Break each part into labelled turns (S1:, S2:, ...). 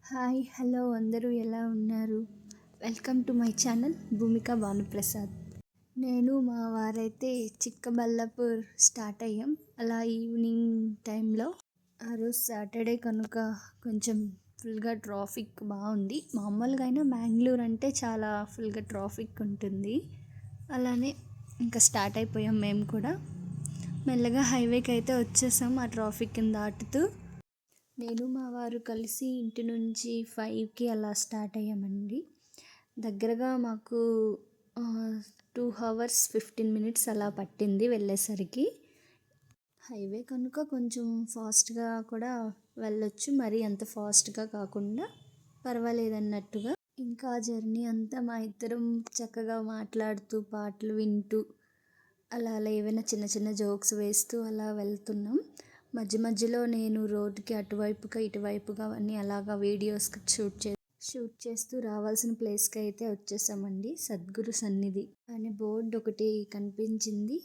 S1: Hi hello అందరూ ఎలా ఉన్నారు? వెల్కమ్ టు మై ఛానల్ భూమిక భానుప్రసాద్. నేను మా వారైతే చిక్కబల్లాపూర్ స్టార్ట్ అయ్యాం. అలా ఈవినింగ్ టైంలో ఆ రోజు సాటర్డే కనుక కొంచెం ఫుల్గా ట్రాఫిక్ బాగుంది. మామూలుగా అయినా బెంగళూరు అంటే చాలా ఫుల్గా ట్రాఫిక్ ఉంటుంది. అలానే ఇంకా స్టార్ట్ అయిపోయాం మేము కూడా. మెల్లగా హైవేకి అయితే వచ్చేసాం ఆ ట్రాఫిక్ని దాటుతూ. నేను మా వారు కలిసి ఇంటి నుంచి 5కి అలా స్టార్ట్ అయ్యామండి. దగ్గరగా మాకు 2 hours 15 minutes అలా పట్టింది వెళ్ళేసరికి. హైవే కనుక కొంచెం ఫాస్ట్గా కూడా వెళ్ళొచ్చు, మరీ అంత ఫాస్ట్గా కాకుండా పర్వాలేదన్నట్టుగా. ఇంకా జర్నీ అంతా మా ఇద్దరం చక్కగా మాట్లాడుతూ పాటలు వింటూ అలా ఏవైనా చిన్న చిన్న జోక్స్ వేస్తూ అలా వెళ్తున్నాం. మధ్య మధ్యలో నేను రోడ్డుకి అటువైపుగా ఇటువైపుగా అన్నీ అలాగా వీడియోస్ షూట్ చేస్తూ రావాల్సిన ప్లేస్కి అయితే వచ్చేసామండి. సద్గురు సన్నిధి అనే బోర్డు ఒకటి కనిపించింది.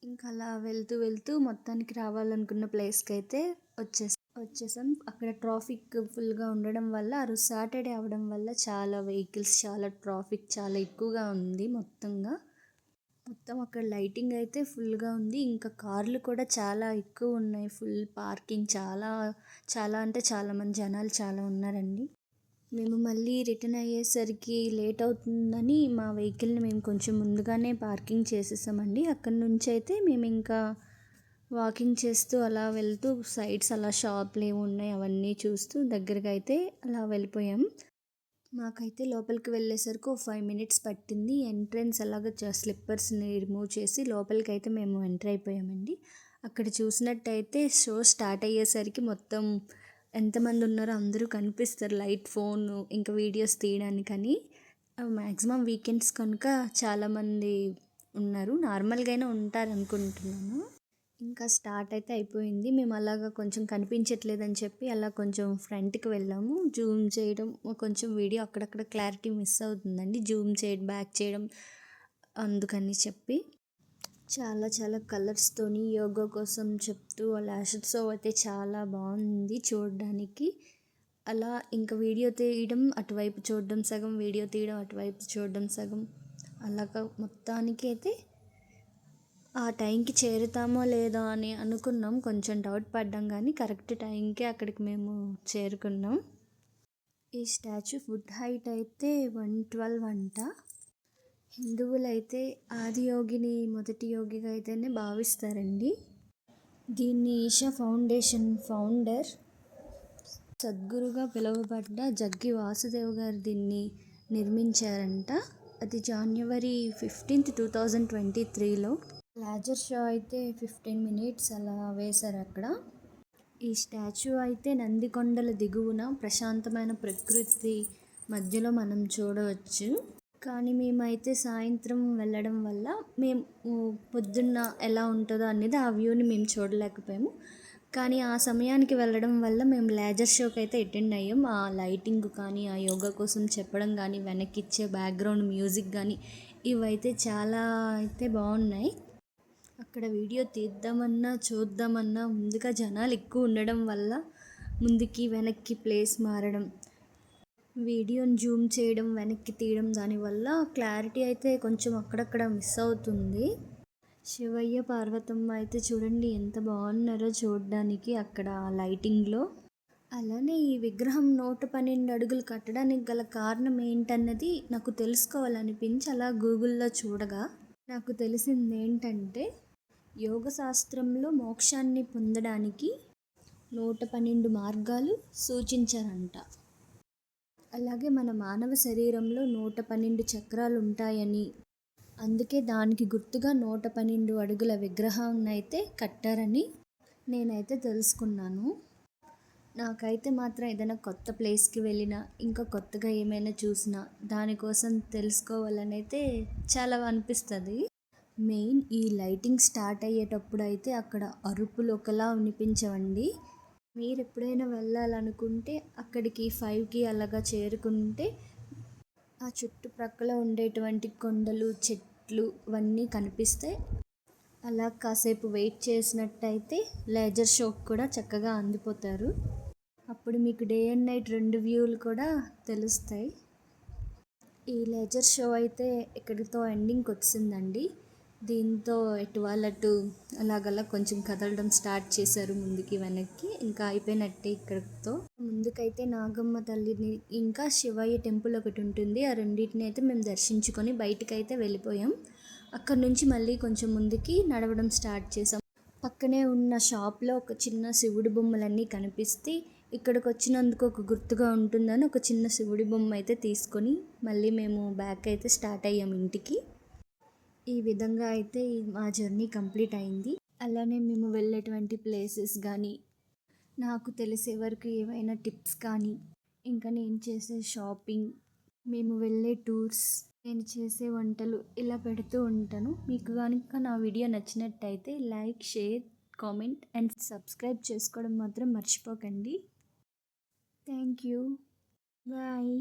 S1: ఇంకా అలా వెళ్తూ వెళ్తూ మొత్తానికి రావాలనుకున్న ప్లేస్కి అయితే వచ్చేసాం. అక్కడ ట్రాఫిక్ ఫుల్గా ఉండడం వల్ల, ఆ రోజు సాటర్డే అవడం వల్ల చాలా వెహికల్స్, చాలా ట్రాఫిక్ చాలా ఎక్కువగా ఉంది. మొత్తం అక్కడ లైటింగ్ అయితే ఫుల్గా ఉంది. ఇంకా కార్లు కూడా చాలా ఎక్కువ ఉన్నాయి. ఫుల్ పార్కింగ్, చాలా అంటే చాలామంది జనాలు చాలా ఉన్నారండి. మేము మళ్ళీ రిటర్న్ అయ్యేసరికి లేట్ అవుతుందని మా వెహికల్ని మేము కొంచెం ముందుగానే పార్కింగ్ చేసేసామండి. అక్కడి నుంచి అయితే మేము ఇంకా వాకింగ్ చేస్తూ అలా వెళ్తూ సైడ్స్ అలా షాప్లు ఏమి ఉన్నాయి అవన్నీ చూస్తూ దగ్గరగా అయితే అలా వెళ్ళిపోయాం. మాకైతే లోపలికి వెళ్ళేసరికి 5 minutes పట్టింది. ఎంట్రన్స్ అలాగ స్లిప్పర్స్ని రిమూవ్ చేసి లోపలికి అయితే మేము ఎంటర్ అయిపోయామండి. అక్కడ చూసినట్టయితే షో స్టార్ట్ అయ్యేసరికి మొత్తం ఎంతమంది ఉన్నారో అందరూ కనిపిస్తారు. లైట్, ఫోన్ ఇంకా వీడియోస్ తీయడానికని. మ్యాక్సిమం వీకెండ్స్ కనుక చాలామంది ఉన్నారు. నార్మల్గా అయినా ఉంటారు అనుకుంటున్నాను. ఇంకా స్టార్ట్ అయితే అయిపోయింది. మేము అలాగా కొంచెం కనిపించట్లేదని చెప్పి అలా కొంచెం ఫ్రంట్కి వెళ్ళాము. జూమ్ చేయడం, కొంచెం వీడియో అక్కడక్కడ క్లారిటీ మిస్ అవుతుందండి, జూమ్ చేయడం, బ్యాక్ చేయడం. అందుకని చెప్పి చాలా చాలా కలర్స్తోని యోగా కోసం చెప్తూ లాషెస్ షో అయితే చాలా బాగుంది చూడడానికి. అలా ఇంకా వీడియో తీయడం అటువైపు చూడడం సగం, వీడియో తీయడం అటువైపు చూడడం సగం, అలాగా మొత్తానికి అయితే ఆ టైంకి చేరుతామో లేదో అని అనుకున్నాం. కొంచెం డౌట్ పడ్డాం కానీ కరెక్ట్ టైంకి అక్కడికి మేము చేరుకున్నాం. ఈ స్టాచ్యూ ఫుట్ హైట్ అయితే 112 అంట. హిందువులైతే ఆదియోగిని మొదటి యోగిగా అయితేనే భావిస్తారండి. దీన్ని ఈషా ఫౌండేషన్ ఫౌండర్, సద్గురుగా పిలువబడ్డ జగ్గి వాసుదేవ్ గారు దీన్ని నిర్మించారంట. అది January 15th 2023లో. లేజర్ షో అయితే 15 minutes అలా వేశారు అక్కడ. ఈ స్టాచ్యూ అయితే నందికొండల దిగువన ప్రశాంతమైన ప్రకృతి మధ్యలో మనం చూడవచ్చు. కానీ మేమైతే సాయంత్రం వెళ్ళడం వల్ల మేము పొద్దున్న ఎలా ఉంటుందో అనేది ఆ వ్యూని మేము చూడలేకపోయాము. కానీ ఆ సమయానికి వెళ్ళడం వల్ల మేము లేజర్ షోకి అయితే అటెండ్ అయ్యాం. ఆ లైటింగ్ కానీ, ఆ యోగా కోసం చెప్పడం కానీ, వెనక్కి ఇచ్చే బ్యాక్గ్రౌండ్ మ్యూజిక్ కానీ ఇవైతే చాలా అయితే బాగున్నాయి. అక్కడ వీడియో తీద్దామన్నా చూద్దామన్నా ముందుగా జనాలు ఎక్కువ ఉండడం వల్ల ముందుకి వెనక్కి ప్లేస్ మారడం, వీడియోని జూమ్ చేయడం, వెనక్కి తీయడం, దానివల్ల క్లారిటీ అయితే కొంచెం అక్కడక్కడ మిస్ అవుతుంది. శివయ్య పార్వతమ్మ అయితే చూడండి ఎంత బాగున్నారో చూడడానికి అక్కడ లైటింగ్లో. అలానే ఈ విగ్రహం 112 అడుగులు కట్టడానికి గల కారణం ఏంటన్నది నాకు తెలుసుకోవాలనిపించి అలా గూగుల్లో చూడగా నాకు తెలిసింది ఏంటంటే, యోగ శాస్త్రంలో మోక్షాన్ని పొందడానికి 112 మార్గాలు సూచించారంట. అలాగే మన మానవ శరీరంలో 112 చక్రాలు ఉంటాయని, అందుకే దానికి గుర్తుగా 112 అడుగుల విగ్రహాన్ని అయితే కట్టారని నేనైతే తెలుసుకున్నాను. నాకైతే మాత్రం ఏదైనా కొత్త ప్లేస్కి వెళ్ళినా, ఇంకా కొత్తగా ఏమైనా చూసినా దానికోసం తెలుసుకోవాలని అయితే చాలా అనిపిస్తుంది. మెయిన్ ఈ లైటింగ్ స్టార్ట్ అయ్యేటప్పుడు అయితే అక్కడ అరుపులు ఒకలా వినిపించవండి. మీరు ఎప్పుడైనా వెళ్ళాలనుకుంటే అక్కడికి 5కి అలాగా చేరుకుంటే ఆ చుట్టుప్రక్కల ఉండేటువంటి కొండలు, చెట్లు ఇవన్నీ కనిపిస్తాయి. అలా కాసేపు వెయిట్ చేసినట్టయితే లేజర్ షోకి కూడా చక్కగా అందిపోతారు. అప్పుడు మీకు డే అండ్ నైట్ 2 వ్యూలు కూడా తెలుస్తాయి. ఈ లేజర్ షో అయితే ఇక్కడితో ఎండింగ్కి వచ్చిందండి. దీంతో ఎటు వాళ్ళు అటు అలాగలా కొంచెం కదలడం స్టార్ట్ చేశారు ముందుకి వెనక్కి. ఇంకా అయిపోయినట్టే ఇక్కడితో. ముందుకైతే నాగమ్మ తల్లిని ఇంకా శివయ్య టెంపుల్ ఒకటి ఉంటుంది. ఆ రెండింటిని అయితే మేము దర్శించుకొని బయటికైతే వెళ్ళిపోయాం. అక్కడ నుంచి మళ్ళీ కొంచెం ముందుకి నడవడం స్టార్ట్ చేసాం. పక్కనే ఉన్న షాప్లో ఒక చిన్న శివుడి బొమ్మలన్నీ కనిపిస్తే ఇక్కడికి వచ్చినందుకు ఒక గుర్తుగా ఉంటుందని ఒక చిన్న శివుడి బొమ్మ అయితే తీసుకొని మళ్ళీ మేము బ్యాక్ అయితే స్టార్ట్ అయ్యాం ఇంటికి. ఈ విధంగా అయితే మా జర్నీ కంప్లీట్ అయింది. అలానే మేము వెళ్ళేటువంటి ప్లేసెస్ కానీ, నాకు తెలిసే వరకు ఏవైనా టిప్స్ కానీ, ఇంకా నేను చేసే షాపింగ్, మేము వెళ్ళే టూర్స్, నేను చేసే వంటలు ఇలా పెడుతూ ఉంటాను. మీకు కనుక నా వీడియో నచ్చినట్టయితే like, share, comment and subscribe చేసుకోవడం మాత్రం మర్చిపోకండి. Thank you. బాయ్.